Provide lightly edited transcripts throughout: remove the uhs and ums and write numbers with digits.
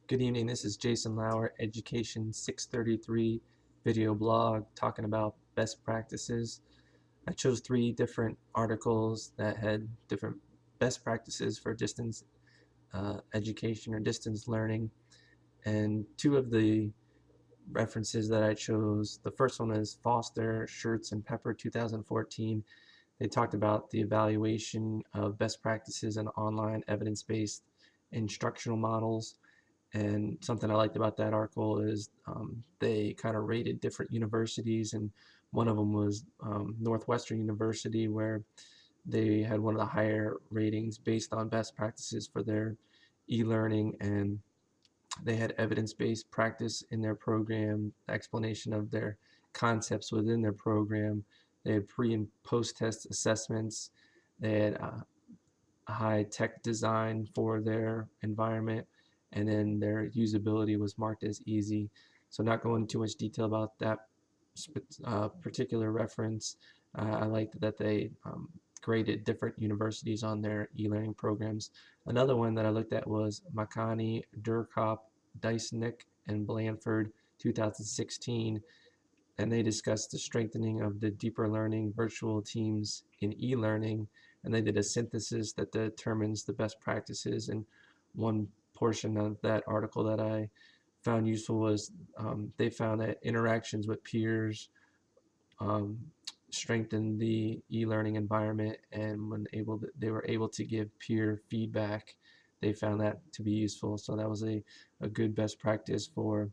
Good evening, this is Jason Lauer, Education 633 video blog talking about best practices. I chose 3 different articles that had different best practices for distance education or distance learning, and 2 of the references that I chose, the first one is Foster, Schertz, and Pepper 2014. They talked about the evaluation of best practices and online evidence-based instructional models. And something I liked about that article is they kind of rated different universities, and one of them was Northwestern University, where they had one of the higher ratings based on best practices for their e-learning, and they had evidence-based practice in their program, explanation of their concepts within their program. They had pre and post-test assessments. They had high-tech design for their environment, and then their usability was marked as easy. So not going into too much detail about that particular reference, I liked that they graded different universities on their e-learning programs. Another one that I looked at was Makani, Durkop, Dyson-Nick, and Blanford 2016, and they discussed the strengthening of the deeper learning virtual teams in e-learning, and they did a synthesis that determines the best practices. And one portion of that article that I found useful was they found that interactions with peers um, strengthened the e-learning environment, and when they were able to give peer feedback, they found that to be useful. So that was a good best practice for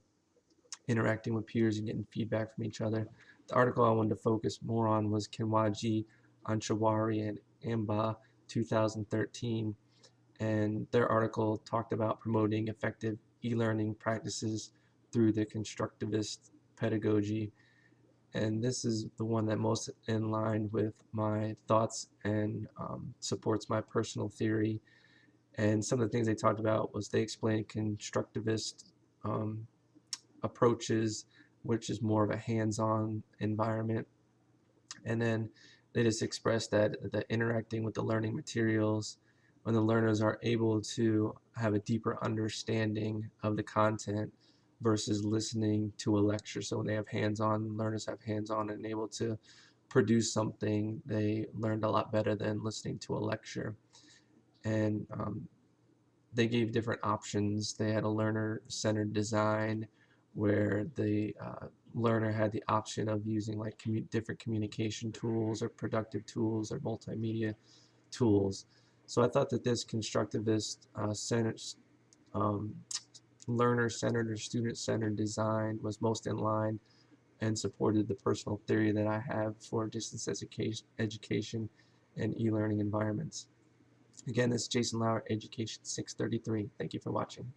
interacting with peers and getting feedback from each other. The article I wanted to focus more on was Kinwaji, Anchawari, and Amba 2013, and their article talked about promoting effective e-learning practices through the constructivist pedagogy, and this is the one that most in line with my thoughts and supports my personal theory. And some of the things they talked about was they explained constructivist um, approaches, which is more of a hands-on environment. And then they just expressed that interacting with the learning materials, when the learners are able to have a deeper understanding of the content versus listening to a lecture. So when they have hands-on, learners have hands-on and able to produce something, they learned a lot better than listening to a lecture. And they gave different options. They had a learner-centered design where the learner had the option of using like different communication tools or productive tools or multimedia tools. So I thought that this constructivist um, learner-centered or student-centered design was most in line and supported the personal theory that I have for distance education and e-learning environments. Again, this is Jason Lauer, Education 633. Thank you for watching.